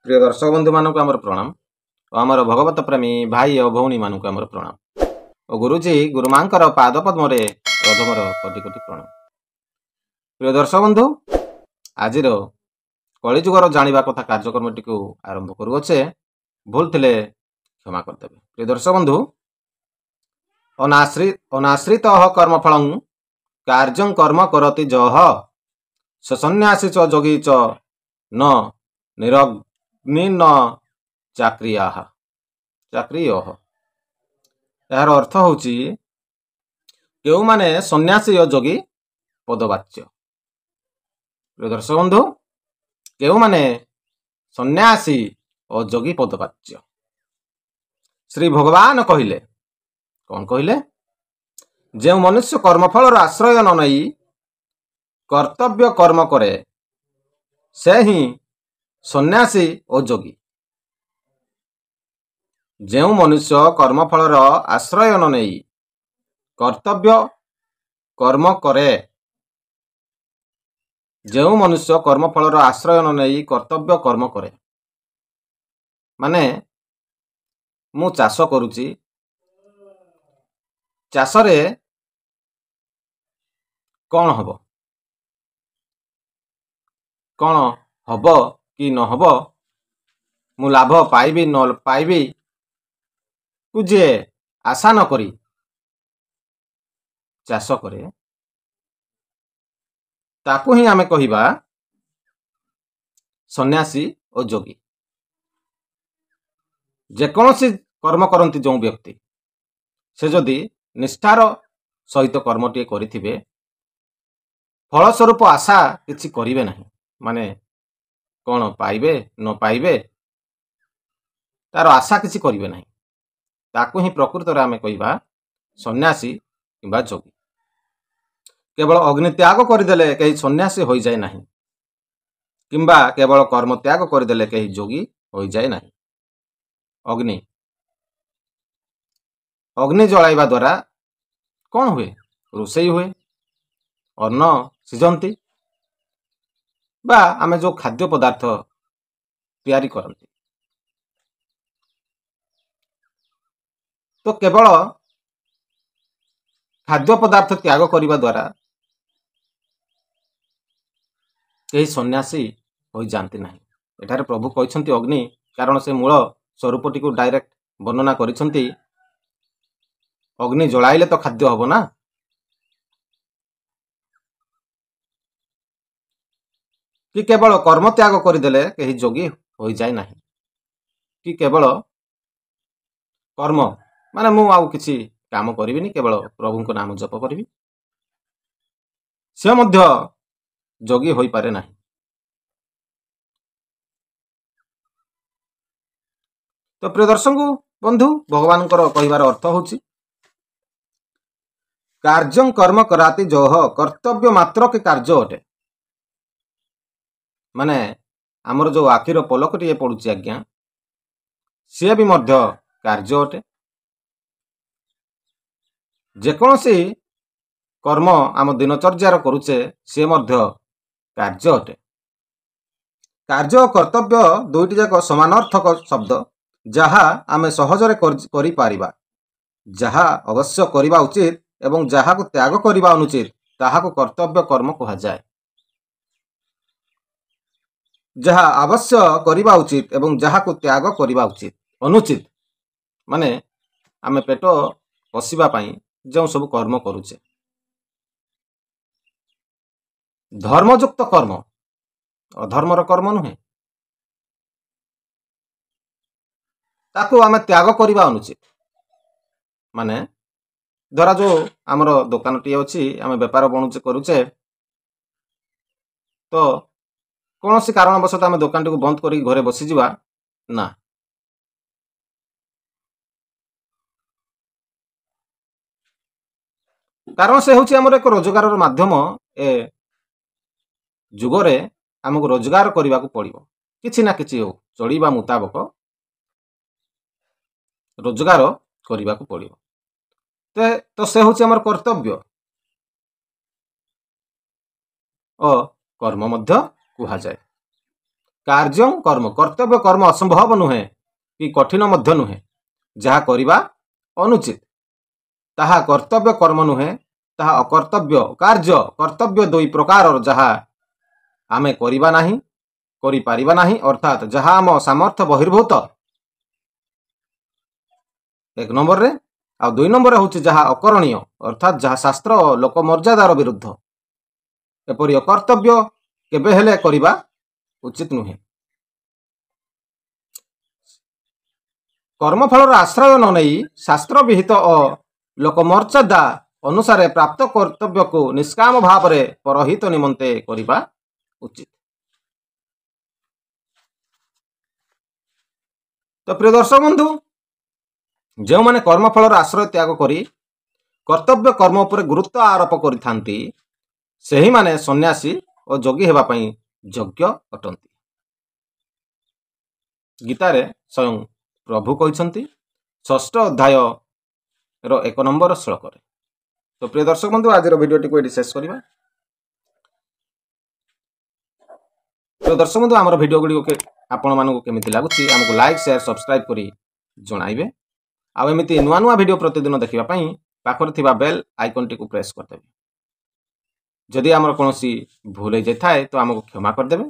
प्रिय दर्शक बंधु मानक आमर प्रणाम और आमर भगवत प्रेमी भाई और भौणी मानक आमर प्रणाम और गुरुजी गुरुमांकर पाद पद्म रधमर कोटि कोटि प्रणाम। प्रिय दर्शक बंधु आज कलिजुगर जाना कथा कार्यक्रम टी आरंभ करुचे भूल थे क्षमा करदेवे। प्रिय दर्शक बंधु अनाश्रित कर्मफल कार्य कर्म करती जह सन्यासी च जोगी च न निरग्नि न चाक्रिया चाक्रिय। यार अर्थ हूँ क्यों माने सन्यासी और जोगी पदवाच्य। प्रिय दर्शक बंधु क्यों माने सन्यासी और जोगी पदवाच्य। श्री भगवान कहले कौन कहले जो मनुष्य कर्मफल आश्रय न नहीं कर्तव्य कर्म करे से ही सन्यासी और जोगी। जो मनुष्य कर्मफल आश्रय न नहीं कर्तव्य कर्म करे जो मनुष्य कर्मफल आश्रय न नहीं कर्तव्य कर्म करे माने मु चाष करुची चाषरे कौन हब कौन हब कि न हब मु लाभ पाइबी न पाइबी तुझे आशा न करी चाष करे ताकू ही आमे कहिबा सन्यासी और जोगी। जेकोसी कर्म करती जो व्यक्ति से जदि निष्ठार सहित कर्मटे करिथिबे फलस्वरूप आशा किछि करिवे नहीं माने कौन पाइबे न पाइबे तार आशा किछि करिवे नहीं ताकू ही प्रकृत रे आमे कहिबा सन्यासी किंबा जोगी। केवल अग्नि त्याग करदेले कहीं सन्यासी हो जाए नहीं किंबा केवल कर्म त्याग करदेले कहीं जोगी हो जाए नहीं। अग्नि अग्नि जलाइबा द्वारा कौन हुए रोषेई हुए अन्न सिझंती बा आमे जो खाद्य पदार्थ तैयारी करती तो केवल खाद्य पदार्थ त्याग करने द्वारा कहीं सन्यासी हो जाती नहीं। एठारे प्रभु कहते अग्नि कारण से मूल स्वरूपटी को डायरेक्ट वर्णना करिसेंती अग्नि जलाइले तो खाद्य हब ना। कि केवल कर्म त्याग करदेले कहीं जोगी हो जाए नहीं कि केवल कर्म माने मु आउ किछि काम करिबिनी केवल प्रभु को नाम जप करिबी से मध्य जोगी होई पारे नहीं। तो प्रिय दर्शक बंधु भगवान कहिबार अर्थ होछि कार्य कर्म कराती जोह कर्तव्य मात्र के कार्य अटे माने आमर जो आखिर पलकटी पड़ुछि आज्ञा सी भी मध्य कार्य अटे। जेकोसी कर्म आम दिनचर्यार करुचे सी मध्य कार्य अटे। कार्य और कर्तव्य दुईटी जाक समानार्थक शब्द जहा आमे सहजरे करि पारिबा जहा अवश्य करिबा उचित एवं जहा को त्याग करिबा अनुचित ताहा को कर्तव्य कर्म कहा जाए। जहा अवश्य करिबा उचित एवं जहा को त्याग करिबा उचित अनुचित माने आमे पेट पशिबा पई जो सब कर्म करुचे धर्मयुक्त कर्म अधर्मर कर्म नुहे ताकू आमे त्याग करिबा अनुचित माने धरा जो आमर दुकान टी अच्छी आमे बेपार बणुचे करुचे तो कौन सी कारणवश आमे दुकान टी को बंद करी घरे बसी जिबा ना कारण से होछि हमर एक रोजगार माध्यम ए जुगरे आमको रोजगार करने को पड़ो किसी ना किसी हो चलवा मुताबक रोजगार करने को पड़ो तो से होछि हमर कर्तव्य और कर्म मध्य कहा जाए। କାର୍ଯ୍ୟଂ କର୍ମ କର୍ତ୍ତବ୍ୟ କର୍ମ ଅସମ୍ଭବ ନୁହେଁ କି କଠିନ ମଧ୍ୟ ନୁହେଁ, ଯାହା କରିବା ଅନୁଚିତ ତାହା କର୍ତ୍ତବ୍ୟ କର୍ମ ନୁହେଁ, ତାହା ଅକର୍ତ୍ତବ୍ୟ କାର୍ଯ୍ୟ। କର୍ତ୍ତବ୍ୟ ଦୁଇ ପ୍ରକାରର, ଯାହା ଆମେ କରିବା ନାହିଁ, କରିପାରିବା ନାହିଁ, ଅର୍ଥାତ୍ ଯାହା ଆମ ସାମର୍ଥ୍ୟ ବହିର୍ଭୂତ, 1 ନମ୍ବରରେ। ଆଉ 2 ନମ୍ବରରେ ହେଉଛି ଯାହା ଅକରଣୀୟ, ଅର୍ଥାତ୍ ଯାହା ଶାସ୍ତ୍ର ଓ ଲୋକମର୍ଯ୍ୟାଦାର ବିରୁଦ୍ଧ। ଏପରି ଅକର୍ତ୍ତବ୍ୟ କେବେ ହେଲେ କରିବା ଉଚିତ ନୁହେଁ। କର୍ମଫଳର ଆଶ୍ରୟ ନ ନେଇ ଶାସ୍ତ୍ର ବିହିତ ଓ ଲୋକମର୍ଯ୍ୟାଦା ଅନୁସାରେ ପ୍ରାପ୍ତ କର୍ତ୍ତବ୍ୟକୁ ନିଷ୍କାମ ଭାବରେ ପରହିତ ନିମନ୍ତେ କରିବା ଉଚିତ। ତ ପ୍ରିୟ ଦର୍ଶକ ବନ୍ଧୁ, ଯେଉଁମାନେ କର୍ମଫଳର ଆଶ୍ରୟ ତ୍ୟାଗ କରି କର୍ତ୍ତବ୍ୟ କର୍ମ ଉପରେ ଗୁରୁତ୍ୱ ଆରୋପ କରିଥାନ୍ତି, ସେହିମାନେ ସନ୍ନ୍ୟାସୀ ଓ ଯୋଗୀ ହେବା ପାଇଁ ଯୋଗ୍ୟ ଅଟନ୍ତି। ଗୀତାରେ ସ୍ୱୟଂ ପ୍ରଭୁ କହିଛନ୍ତି 6ଠ ଅଧ୍ୟାୟର 1 ନମ୍ବର ଶ୍ଲୋକରେ। ତ ପ୍ରିୟ ଦର୍ଶକ ବନ୍ଧୁ, ଆଜିର ଭିଡ଼ିଓଟିକୁ ଏଠି ଶେଷ କରିବା। ପ୍ରିୟ ଦର୍ଶକ ବନ୍ଧୁ, ଆମର ଭିଡ଼ିଓ ଗୁଡ଼ିକ ଆପଣମାନଙ୍କୁ କେମିତି ଲାଗୁଛି ଆମକୁ ଲାଇକ୍, ସେୟାର, ସବସ୍କ୍ରାଇବ୍ କରି ଜଣାଇବେ। ଆଉ ଏମିତି ନୂଆ ନୂଆ ଭିଡ଼ିଓ ପ୍ରତିଦିନ ଦେଖିବା ପାଇଁ ପାଖରେ ଥିବା ବେଲ୍ ଆଇକନ୍ଟିକୁ ପ୍ରେସ୍ କରିଦେବେ। ଯଦି ଆମର କୌଣସି ଭୁଲ ହୋଇଯାଇଥାଏ ତ ଆମକୁ କ୍ଷମା କରିଦେବେ।